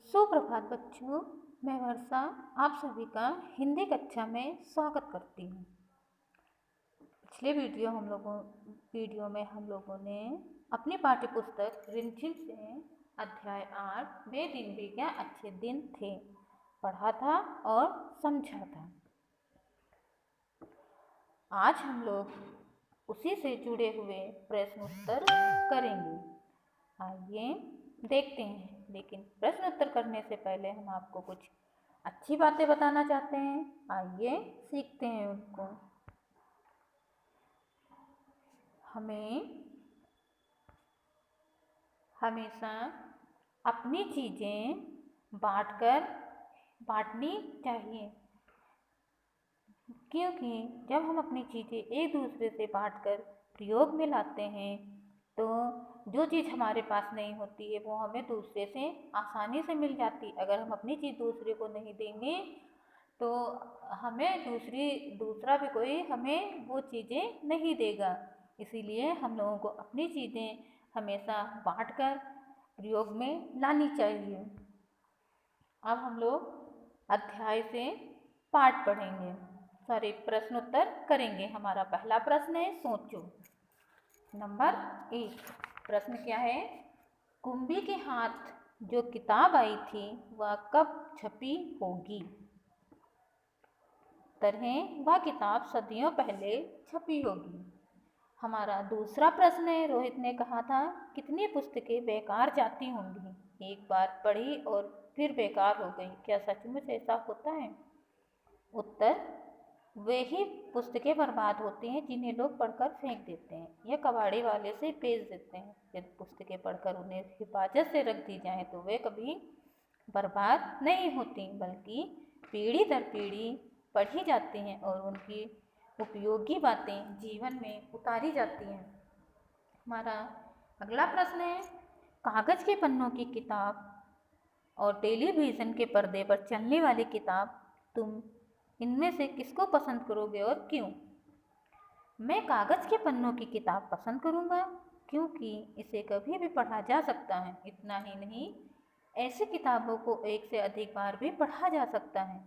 सुप्रभात बच्चों, मैं वर्षा आप सभी का हिंदी कक्षा में स्वागत करती हूँ। पिछले वीडियो में हम लोगों ने अपनी पाठ्य पुस्तक रिमझिम से अध्याय 8 वे दिन भी क्या अच्छे दिन थे पढ़ा था और समझा था। आज हम लोग उसी से जुड़े हुए प्रश्न उत्तर करेंगे। आइए देखते हैं। लेकिन प्रश्न उत्तर करने से पहले हम आपको कुछ अच्छी बातें बताना चाहते हैं। आइए सीखते हैं उनको। हमें हमेशा अपनी चीज़ें बांटनी चाहिए, क्योंकि जब हम अपनी चीज़ें एक दूसरे से बांटकर प्रयोग में लाते हैं तो जो चीज़ हमारे पास नहीं होती है वो हमें दूसरे से आसानी से मिल जाती। अगर हम अपनी चीज़ दूसरे को नहीं देंगे तो हमें दूसरा भी कोई हमें वो चीज़ें नहीं देगा। इसीलिए हम लोगों को अपनी चीज़ें हमेशा बांटकर प्रयोग में लानी चाहिए। अब हम लोग अध्याय से पाठ पढ़ेंगे, सारे प्रश्न उत्तर करेंगे। हमारा पहला प्रश्न है सोचो। नंबर 1 प्रश्न क्या है? कुंभी के हाथ जो किताब आई थी वह कब छपी होगी? उत्तर है वह किताब सदियों पहले छपी होगी। हमारा दूसरा प्रश्न है, रोहित ने कहा था कितनी पुस्तकें बेकार जाती होंगी? एक बार पढ़ी और फिर बेकार हो गई, क्या सचमुच ऐसा होता है? उत्तर, वे ही पुस्तकें बर्बाद होती हैं जिन्हें लोग पढ़कर फेंक देते हैं या कबाड़ी वाले से बेच देते हैं। यदि पुस्तकें पढ़कर उन्हें हिफाजत से रख दी जाएं तो वे कभी बर्बाद नहीं होती, बल्कि पीढ़ी दर पीढ़ी पढ़ी जाती हैं और उनकी उपयोगी बातें जीवन में उतारी जाती हैं। हमारा अगला प्रश्न है, कागज के पन्नों की किताब और टेलीविज़न के पर्दे पर चलने वाली किताब, तुम इनमें से किसको पसंद करोगे और क्यों? मैं कागज़ के पन्नों की किताब पसंद करूँगा, क्योंकि इसे कभी भी पढ़ा जा सकता है। इतना ही नहीं, ऐसी किताबों को एक से अधिक बार भी पढ़ा जा सकता है,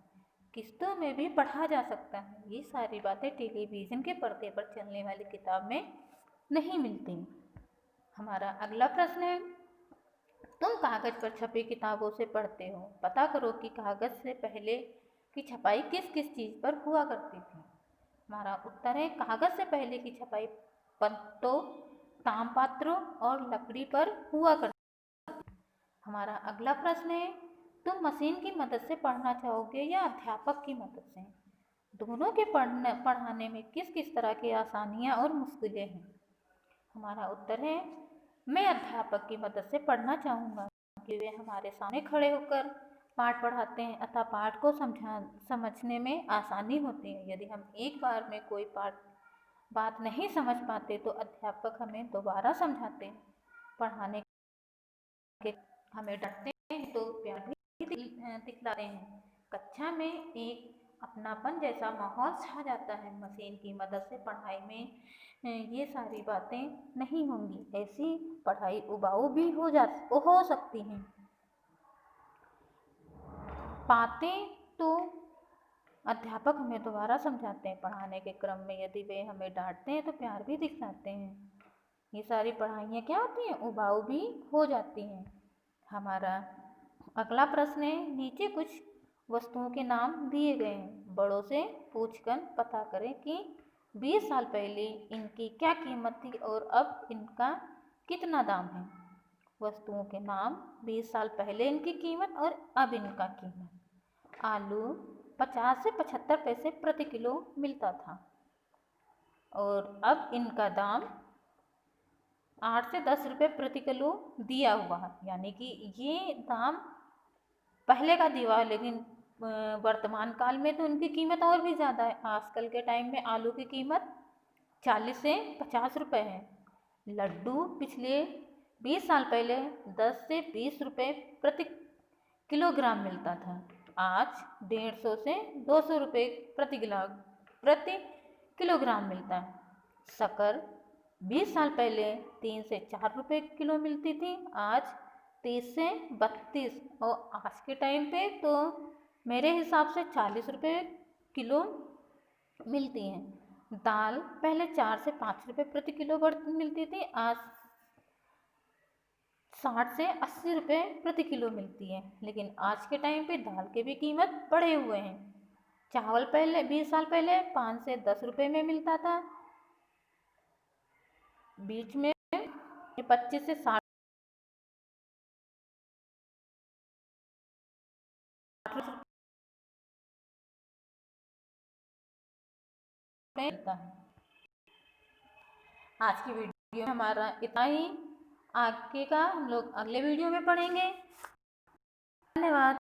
किस्तों में भी पढ़ा जा सकता है। ये सारी बातें टेलीविज़न के पर्दे पर चलने वाली किताब में नहीं मिलती। हमारा अगला प्रश्न है, तुम कागज़ पर छपी किताबों से पढ़ते हो, पता करो कि कागज़ से पहले की छपाई किस किस चीज़ पर हुआ करती थी? हमारा उत्तर है कागज़ से पहले की छपाई पत्तों, तामपत्रों और लकड़ी पर हुआ करती। हमारा अगला प्रश्न है, तुम मशीन की मदद से पढ़ना चाहोगे या अध्यापक की मदद से? दोनों के पढ़ाने में किस किस तरह की आसानियाँ और मुश्किलें हैं? हमारा उत्तर है मैं अध्यापक की मदद से पढ़ना चाहूँगा, क्योंकि वे हमारे सामने खड़े होकर पाठ पढ़ाते हैं अतः पाठ को समझने में आसानी होती है। यदि हम एक बार में कोई बात नहीं समझ पाते तो अध्यापक हमें दोबारा समझाते हैं। पढ़ाने के हमें डांटते हैं तो प्यार भी दिखलाते हैं। कक्षा में एक अपनापन जैसा माहौल छा जाता है। मशीन की मदद से पढ़ाई में ये सारी बातें नहीं होंगी, ऐसी पढ़ाई उबाऊ भी हो सकती हैं। पाते तो अध्यापक हमें दोबारा समझाते हैं। पढ़ाने के क्रम में यदि वे हमें डांटते हैं तो प्यार भी दिखलाते हैं। ये सारी पढ़ाइयाँ क्या होती हैं? उबाऊ भी हो जाती हैं। हमारा अगला प्रश्न है, नीचे कुछ वस्तुओं के नाम दिए गए हैं, बड़ों से पूछकर पता करें कि 20 साल पहले इनकी क्या कीमत थी और अब इनका कितना दाम है। वस्तुओं के नाम, 20 साल पहले इनकी कीमत और अब इनका कीमत। आलू 50 से 75 पैसे प्रति किलो मिलता था और अब इनका दाम 8 से 10 रुपये प्रति किलो दिया हुआ है। यानी कि ये दाम पहले का दिया है, लेकिन वर्तमान काल में तो इनकी कीमत और भी ज़्यादा है। आजकल के टाइम में आलू की कीमत 40 से 50 रुपये है। लड्डू पिछले 20 साल पहले 10 से 20 रुपये प्रति किलोग्राम मिलता था, आज 150 से 200 रुपये प्रति किलोग्राम मिलता है। शक्कर 20 साल पहले 3 से 4 रुपये किलो मिलती थी, आज 30 से 32, और आज के टाइम पे तो मेरे हिसाब से 40 रुपये किलो मिलती हैं। दाल पहले 4 से 5 रुपये प्रति किलो मिलती थी, आज 60 से 80 रुपये प्रति किलो मिलती है। लेकिन आज के टाइम पे दाल के भी कीमत बढ़े हुए हैं। चावल पहले 20 साल पहले 5 से 10 रुपये में मिलता था, बीच में 25 से 60 रुपये मिलता है। आज की वीडियो में हमारा इतना ही, आगे का हम लोग अगले वीडियो में पढ़ेंगे। धन्यवाद।